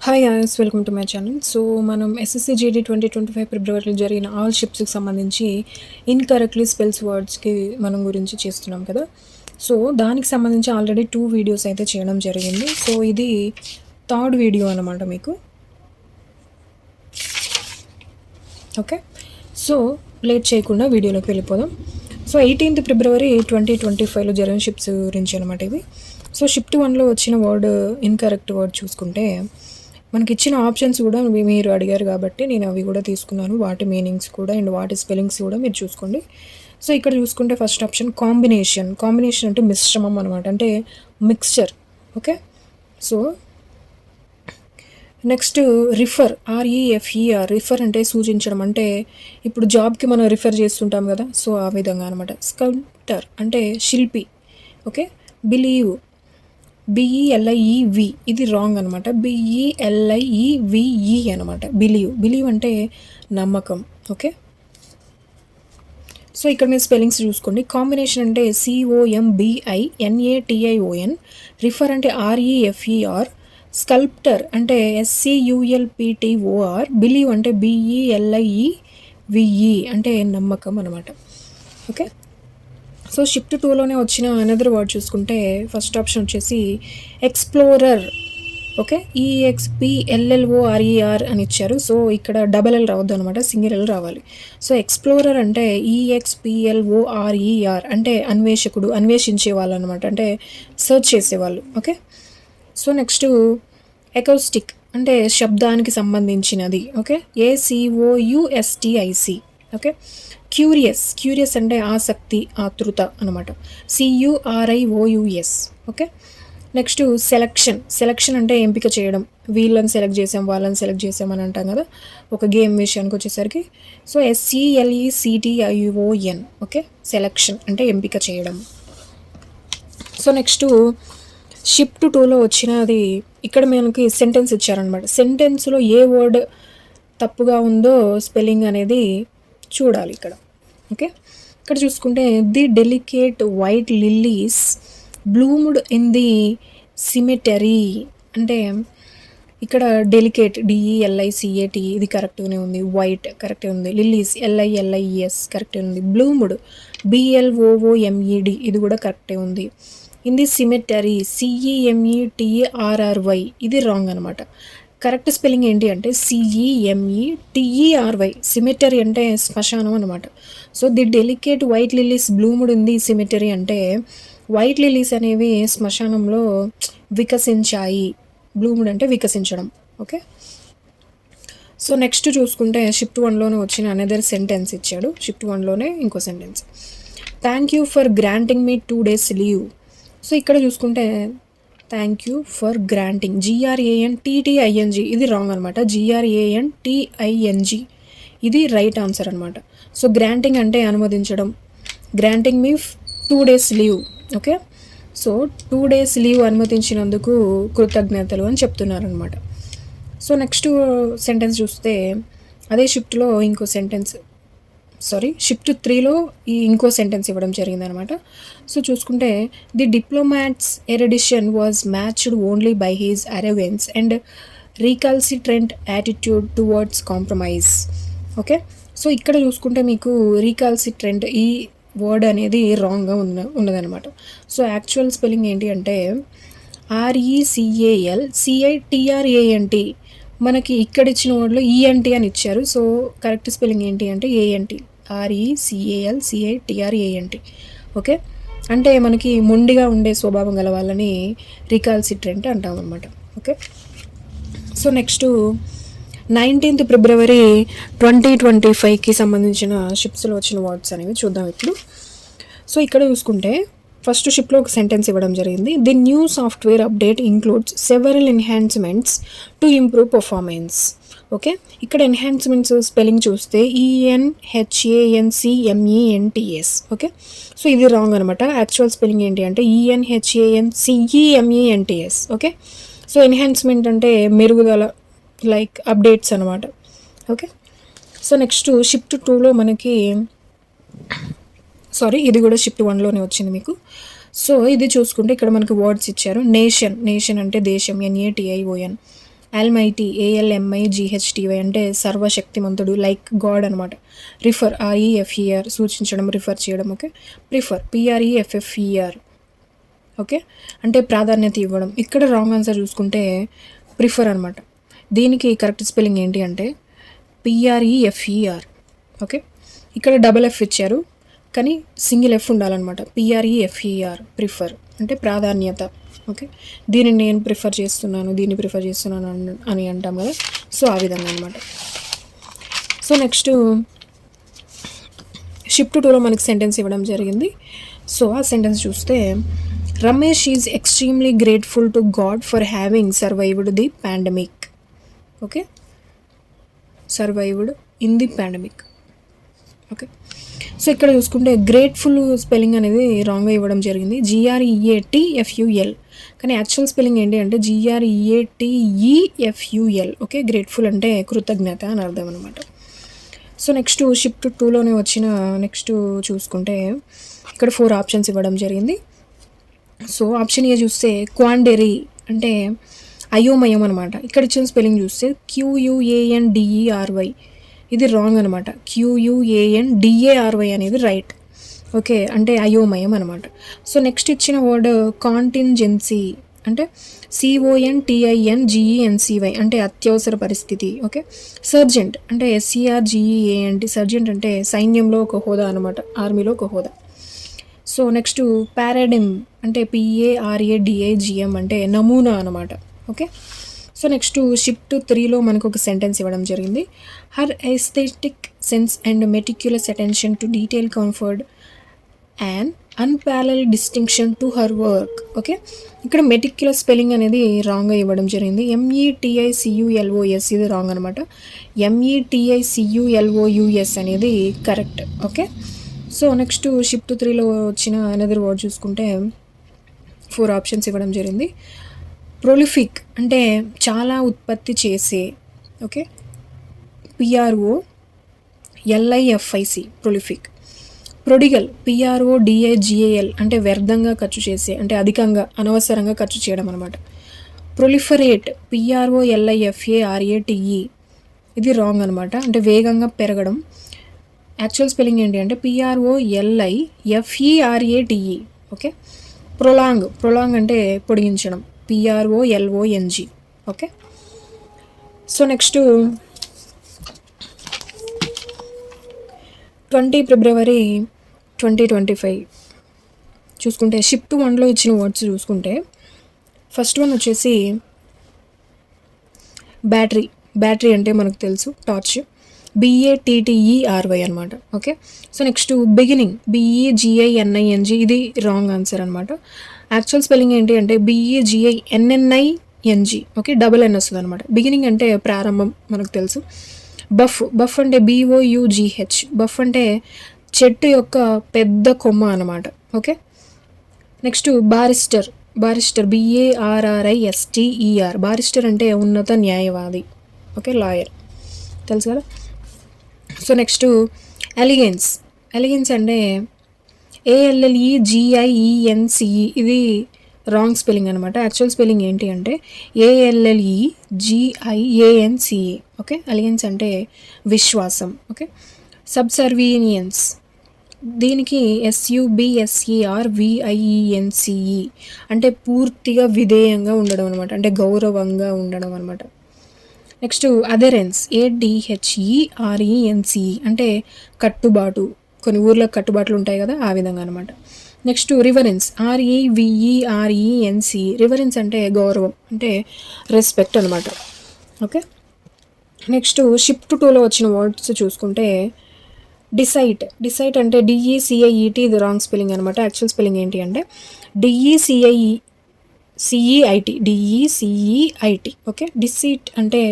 Hi guys, welcome to my channel. So మనం SSC GD 2025 ఫిబ్రవరిలో జరిగిన ఆల్ షిప్స్కి సంబంధించి ఇన్కరెక్ట్లీ స్పెల్స్ వర్డ్స్కి మనం గురించి చేస్తున్నాం కదా. సో దానికి సంబంధించి ఆల్రెడీ 2 వీడియోస్ అయితే చేయడం జరిగింది. సో ఇది థర్డ్ వీడియో అనమాట మీకు. ఓకే, సో లేట్ చేయకుండా వీడియోలోకి వెళ్ళిపోదాం. సో 18th ఫిబ్రవరి 2025లో జరిగిన షిప్స్ గురించి అనమాట ఇవి. సో షిఫ్ట్ 1లో వచ్చిన వర్డ్ ఇన్కరెక్ట్ వర్డ్ చూసుకుంటే మనకి ఇచ్చిన ఆప్షన్స్ కూడా మీరు అడిగారు కాబట్టి నేను అవి కూడా తీసుకున్నాను, వాటి మీనింగ్స్ కూడా అండ్ వాటి స్పెల్లింగ్స్ కూడా మీరు చూసుకోండి. సో ఇక్కడ చూసుకుంటే ఫస్ట్ ఆప్షన్ కాంబినేషన్. కాంబినేషన్ అంటే మిశ్రమం అనమాట, అంటే mixture. Okay, so next refer, REFER. Refer అంటే సూచించడం, అంటే ఇప్పుడు జాబ్కి మనం రిఫర్ చేస్తుంటాం కదా, సో ఆ విధంగా అనమాట. స్కల్ప్టర్ అంటే శిల్పి. ఓకే, బిలీవ్, BELIEV, ఇది రాంగ్ అనమాట. BELIEVE అనమాట. బిలీవ్ అంటే నమ్మకం. ఓకే, సో ఇక్కడ మీరు స్పెల్లింగ్స్ చూసుకోండి. కాంబినేషన్ అంటే COMBINATION. రిఫర్ అంటే REFER. స్కల్ప్టర్ అంటే SCULPTOR. బిలీవ్ అంటే BELIEVE అంటే నమ్మకం అనమాట. ఓకే, సో షిఫ్ట్ 2లోనే వచ్చిన అనదర్ వర్డ్ చూసుకుంటే ఫస్ట్ ఆప్షన్ వచ్చేసి ఎక్స్ప్లోరర్. ఓకే, EXPLLORER అని ఇచ్చారు. సో ఇక్కడ డబల్ ఎల్ రావద్దు అనమాట, సింగిల్ ఎల్ రావాలి. సో ఎక్స్ప్లోరర్ అంటే EXPLORER అంటే అన్వేషకుడు, అన్వేషించే వాళ్ళు అనమాట, అంటే సర్చ్ చేసేవాళ్ళు. ఓకే, సో నెక్స్ట్ ఎకౌస్టిక్ అంటే శబ్దానికి సంబంధించినది. Okay, ACOUSTIC. ఓకే, క్యూరియస్ అంటే ఆసక్తి, ఆతృత అనమాట. CURIOUS. ఓకే, నెక్స్ట్ సెలక్షన్ అంటే ఎంపిక చేయడం. వీళ్ళని సెలెక్ట్ చేసాం, వాళ్ళని సెలెక్ట్ చేసాం అని అంటాం కదా ఒక గేమ్ విషయానికి వచ్చేసరికి. So SELECTION. ఓకే, సెలక్షన్ అంటే ఎంపిక చేయడం. సో నెక్స్ట్ షిఫ్ట్ 2లో వచ్చినది, ఇక్కడ మనకి సెంటెన్స్ ఇచ్చారనమాట. సెంటెన్స్లో ఏ వర్డ్ తప్పుగా ఉందో స్పెల్లింగ్ అనేది చూడాలి ఇక్కడ. ఓకే, ఇక్కడ చూసుకుంటే the delicate white lilies bloomed in the cemetery అంటే ఇక్కడ డెలికేట్ DELICAT ఇది కరెక్ట్గానే ఉంది, వైట్ కరెక్ట్గా ఉంది, లిల్లీస్ LILIES కరెక్టే ఉంది, బ్లూమ్డ్ BLOOMED ఇది కూడా కరెక్టే ఉంది. ఇన్ ది సిమెటరీ CEMETERRY ఇది రాంగ్ అనమాట. కరెక్ట్ స్పెల్లింగ్ ఏంటి అంటే CEMETERY. సిమెటరీ అంటే శ్మశానం అనమాట. So the delicate white lilies bloomed in the cemetery అంటే వైట్ లిల్లీస్ అనేవి శ్మశానంలో వికసించాయి. బ్లూమ్డ్ అంటే వికసించడం. ఓకే, సో నెక్స్ట్ చూసుకుంటే షిఫ్ట్ 1లోనే వచ్చిన అనదర్ సెంటెన్స్ ఇచ్చాడు. షిఫ్ట్ 1లోనే ఇంకో sentence, thank you for granting me 2 days leave. So ఇక్కడ చూసుకుంటే thank you for granting GRANTTING ఇది రాంగ్ అనమాట. GRANTING ఇది రైట్ ఆన్సర్ అనమాట. సో గ్రాంటింగ్ అంటే అనుమతించడం. Granting me 2 days leave. Okay, so 2 days leave అనుమతించినందుకు కృతజ్ఞతలు అని చెప్తున్నారనమాట. సో నెక్స్ట్ సెంటెన్స్ చూస్తే అదే షిఫ్ట్లో ఇంకో సెంటెన్స్, షిఫ్ట్ 3లో ఈ ఇంకో సెంటెన్స్ ఇవ్వడం జరిగిందనమాట. సో చూసుకుంటే the diplomat's erudition was matched only by his irreverence and recalcitrant attitude towards compromise. Okay, so ఇక్కడ చూసుకుంటే మీకు రీకాల్సిట్రెంట్ ఈ వర్డ్ అనేది రాంగ్గా ఉన్నదనమాట. సో యాక్చువల్ స్పెల్లింగ్ ఏంటి అంటే RECALCITRANT. మనకి ఇక్కడ ఇచ్చిన వర్డ్లో ENT అని ఇచ్చారు. సో కరెక్ట్ స్పెల్లింగ్ ఏంటి అంటే ANT, RECALCITRANT. ఓకే, అంటే మనకి మొండిగా ఉండే స్వభావం గల వాళ్ళని రికాల్సిట్రెంట్ అంటాం అనమాట. ఓకే, సో నెక్స్ట్ 19th ఫిబ్రవరి 2025కి సంబంధించిన షిప్స్లో వచ్చిన వర్డ్స్ అనేవి చూద్దాం ఇప్పుడు. సో ఇక్కడ చూసుకుంటే ఫస్ట్ షిప్లో ఒక సెంటెన్స్ ఇవ్వడం జరిగింది. The new software update includes several enhancements to improve performance. Okay, ఇక్కడ ఎన్హాన్స్మెంట్స్ స్పెల్లింగ్ చూస్తే ENHANCMENTS. ఓకే, సో ఇది రాంగ్ అనమాట. యాక్చువల్ స్పెల్లింగ్ ఏంటి అంటే ENHANCEMENTS. ఓకే, సో ఎన్హాన్స్మెంట్ అంటే మెరుగుదల, లైక్ అప్డేట్స్ అనమాట. ఓకే, సో నెక్స్ట్ షిఫ్ట్ 2లో మనకి ఇది కూడా షిఫ్ట్ 1లోనే వచ్చింది మీకు. సో ఇది చూసుకుంటే ఇక్కడ మనకి వర్డ్స్ ఇచ్చారు. నేషన్ అంటే దేశం, NATION. ఆల్మైటీ ALMIGHTY అంటే సర్వశక్తిమంతుడు, లైక్ గాడ్ అనమాట. రిఫర్ REFER సూచించడం, రిఫర్ చేయడం. ఓకే. ప్రిఫర్ PREFFER ఓకే, అంటే ప్రాధాన్యత ఇవ్వడం. ఇక్కడ రాంగ్ ఆన్సర్ చూసుకుంటే ప్రిఫర్ అనమాట. దీనికి కరెక్ట్ స్పెల్లింగ్ ఏంటి అంటే PREFER. ఓకే, ఇక్కడ డబల్ F ఇచ్చారు కానీ సింగిల్ F ఉండాలన్నమాట. PREFER ప్రిఫర్ అంటే ప్రాధాన్యత. ఓకే, దీన్ని నేను ప్రిఫర్ చేస్తున్నాను, దీన్ని ప్రిఫర్ చేస్తున్నాను అని అంటాం కదా, సో ఆ విధంగా అనమాట. సో నెక్స్ట్ షిఫ్ట్ 2లో మనకి సెంటెన్స్ ఇవ్వడం జరిగింది. సో ఆ సెంటెన్స్ చూస్తే Ramesh is extremely grateful to God for having survived the pandemic. Okay, survived in the pandemic. Okay, so ఇక్కడ చూసుకుంటే గ్రేట్ఫుల్ స్పెల్లింగ్ అనేది రాంగ్గా ఇవ్వడం జరిగింది. GREATFUL కానీ యాక్చువల్ స్పెల్లింగ్ ఏంటి అంటే GREATEFUL. ఓకే, గ్రేట్ఫుల్ అంటే కృతజ్ఞత అని అర్థం అనమాట. సో నెక్స్ట్ షిఫ్ట్ 2లోనే వచ్చిన నెక్స్ట్ చూసుకుంటే ఇక్కడ 4 ఆప్షన్స్ ఇవ్వడం జరిగింది. సో ఆప్షన్ ఏ చూస్తే క్వాండెరీ అంటే అయోమయం అనమాట. ఇక్కడ ఇచ్చిన స్పెల్లింగ్ చూస్తే QUANDERY ఇది రాంగ్ అనమాట. QUANDARY అనేది రైట్. ఓకే, అంటే అయోమయం అనమాట. సో నెక్స్ట్ ఇచ్చిన వర్డ్ కాంటింజెన్సీ అంటే CONTINGENCY అంటే అత్యవసర పరిస్థితి. ఓకే, సర్జెంట్ అంటే SERGEANT సర్జెంట్ అంటే సైన్యంలో ఒక హోదా అనమాట, ఆర్మీలో ఒక హోదా. సో నెక్స్ట్ పారాడిమ్ అంటే PARADIGM అంటే నమూనా అనమాట. ఓకే, సో నెక్స్ట్ షిఫ్ట్ 3లో మనకు ఒక సెంటెన్స్ ఇవ్వడం జరిగింది. Her aesthetic sense and meticulous attention to detail comfort and unparalleled distinction to her work. Okay, ఇక్కడ మెటిక్యులస్ స్పెల్లింగ్ అనేది రాంగ్గా ఇవ్వడం జరిగింది. METICULOS ఇది రాంగ్ అనమాట. METICULOUS అనేది correct. Okay, so next shift 3లో వచ్చిన అనదర్ వర్డ్ చూసుకుంటే 4 ఆప్షన్స్ ఇవ్వడం జరిగింది. ప్రొలిఫిక్ అంటే చాలా ఉత్పత్తి చేసే. Okay, PROLIFIC prolific. Prodigal PRODIGAL అంటే వ్యర్థంగా ఖర్చు చేసే, అంటే అధికంగా అనవసరంగా ఖర్చు చేయడం అనమాట. ప్రొలిఫరేట్ PROLIFARATE ఇది రాంగ్ అనమాట, అంటే వేగంగా పెరగడం. యాక్చువల్ స్పెల్లింగ్ ఏంటి అంటే PROLIFERATE. ఓకే, ప్రొలాంగ్ అంటే పొడిగించడం, PROLONG. ఓకే, సో నెక్స్ట్ 20 ఫిబ్రవరి 2025 చూసుకుంటే షిఫ్ట్ 1లో ఇచ్చిన వర్డ్స్ చూసుకుంటే ఫస్ట్ వన్ వచ్చేసి బ్యాటరీ అంటే మనకు తెలుసు టార్చ్, BATTERY అనమాట. Okay, so next beginning BEGINING ఇది రాంగ్ ఆన్సర్ అనమాట. యాక్చువల్ స్పెల్లింగ్ ఏంటి అంటే BEGINNING. ఓకే, డబుల్ N వస్తుంది అనమాట. బిగినింగ్ అంటే ప్రారంభం మనకు తెలుసు. బఫ్ అంటే BOUGH. బఫ్ అంటే చెట్టు యొక్క పెద్ద కొమ్మ అనమాట. Okay, next barrister BARRISTER. Barrister అంటే ఉన్నత న్యాయవాది. ఓకే, లాయర్ తెలుసు కదా. సో నెక్స్ట్ ఎలిగెన్స్ అంటే ALLEGIENCE ఇది రాంగ్ స్పెల్లింగ్ అనమాట. యాక్చువల్ స్పెల్లింగ్ ఏంటి అంటే ALLEGIANCE. ఓకే, ఎలిగెన్స్ అంటే విశ్వాసం. ఓకే, సబ్సర్వీనియన్స్ దీనికి SUBSERVIENCE అంటే పూర్తిగా విధేయంగా ఉండడం అనమాట, అంటే గౌరవంగా ఉండడం అనమాట. నెక్స్ట్ అదెరెన్స్ ADHERENCE అంటే కట్టుబాటు, కొన్ని ఊర్లకు కట్టుబాట్లు ఉంటాయి కదా, ఆ విధంగా అనమాట. Next reverence REVERENCE. రివరెన్స్ అంటే గౌరవం, అంటే రెస్పెక్ట్ అనమాట. ఓకే, నెక్స్ట్ షిఫ్ట్ 2లో వచ్చిన వర్డ్స్ చూసుకుంటే డిసైట్ అంటే DECIET ఇది రాంగ్ స్పెల్లింగ్ అనమాట. యాక్చువల్ స్పెల్లింగ్ ఏంటి అంటే DECEIT. ఓకే, డిసీట్ అంటే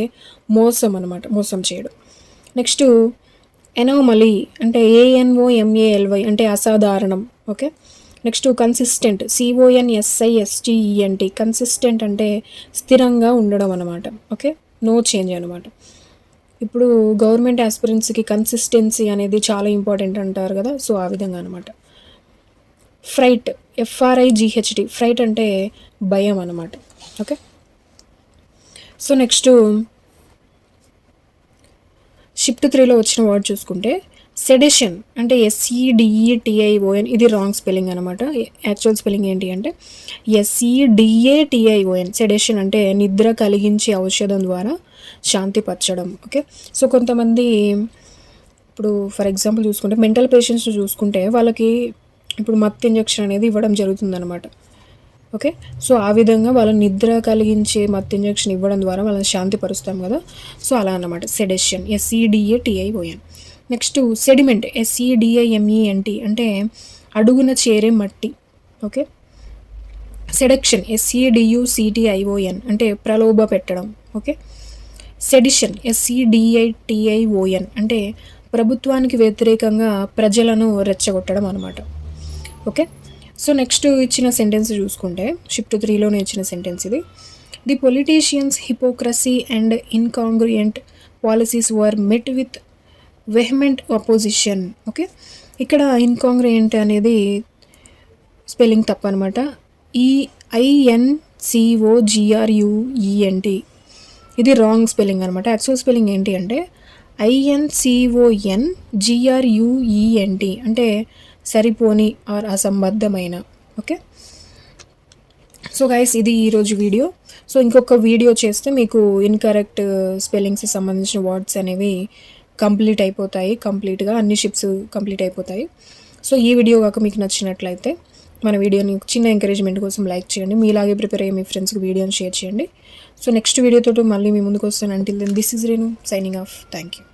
మోసం అనమాట, మోసం చేయడం. నెక్స్ట్ ఎనోమలీ అంటే ANOMALY అంటే అసాధారణం. Okay, next consistent CONSISTENT. Consistent అంటే స్థిరంగా ఉండడం అనమాట. ఓకే, నో చేంజ్ అనమాట. ఇప్పుడు గవర్నమెంట్ ఆస్పిరెంట్స్కి కన్సిస్టెన్సీ అనేది చాలా ఇంపార్టెంట్ అంటారు కదా, సో ఆ విధంగా అనమాట. Freight FRIGHT. ఫ్రైట్ అంటే భయం అనమాట. ఓకే, సో నెక్స్ట్ షిఫ్ట్ 3లో వచ్చిన వర్డ్ చూసుకుంటే సెడేషన్ అంటే SEDETION, ఇది రాంగ్ స్పెల్లింగ్ అనమాట. యాక్చువల్ స్పెల్లింగ్ ఏంటి అంటే SEDATION. సెడేషన్ అంటే నిద్ర కలిగించే ఔషధం ద్వారా శాంతిపరచడం. ఓకే, సో కొంతమంది ఇప్పుడు ఫర్ ఎగ్జాంపుల్ చూసుకుంటే మెంటల్ పేషెంట్స్ చూసుకుంటే వాళ్ళకి ఇప్పుడు మత్తు ఇంజెక్షన్ అనేది ఇవ్వడం జరుగుతుందన్నమాట. ఓకే, సో ఆ విధంగా వాళ్ళ నిద్ర కలిగించే మత్తు ఇంజెక్షన్ ఇవ్వడం ద్వారా వాళ్ళని శాంతిపరుస్తాం కదా, సో అలా అన్నమాట sedition SEDATION. Next sediment SEDIMENT అంటే అడుగున చేరే మట్టి. ఓకే, సెడక్షన్ SEDUCTION అంటే ప్రలోభ పెట్టడం. ఓకే, సెడిషన్ SEDITION అంటే ప్రభుత్వానికి వ్యతిరేకంగా ప్రజలను రెచ్చగొట్టడం అనమాట. ఓకే, సో నెక్స్ట్ ఇచ్చిన సెంటెన్స్ చూసుకుంటే షిఫ్ట్ 3లోనే ఇచ్చిన సెంటెన్స్ ఇది. The politician's hypocrisy and incongruent policies were met with vehement opposition. Okay, ఇక్కడ ఇన్కాంగ్రుయెంట్ అనేది స్పెల్లింగ్ తప్పు అనమాట. INCOGRUENT, ఇది రాంగ్ స్పెల్లింగ్ అనమాట. యాక్చువల్ స్పెల్లింగ్ ఏంటి అంటే INCONGRUENT అంటే సరిపోని ఆర్ అసంబద్ధమైన. ఓకే, సో గైస్ ఇది ఈరోజు వీడియో. సో ఇంకొక వీడియో చేస్తే మీకు ఇన్కరెక్ట్ స్పెల్లింగ్స్కి సంబంధించిన వర్డ్స్ అనేవి కంప్లీట్ అయిపోతాయి, కంప్లీట్గా అన్ని షిప్స్ కంప్లీట్ అయిపోతాయి. సో ఈ వీడియో కాక మీకు నచ్చినట్లయితే మన వీడియోని చిన్న ఎంకరేజ్మెంట్ కోసం లైక్ చేయండి. మీలాగే ప్రిపేర్ అయ్యే మీ ఫ్రెండ్స్కి వీడియోని షేర్ చేయండి. సో నెక్స్ట్ వీడియోతో మళ్ళీ మీ ముందుకు వస్తాను. Until then this is Renu signing off. Thank you.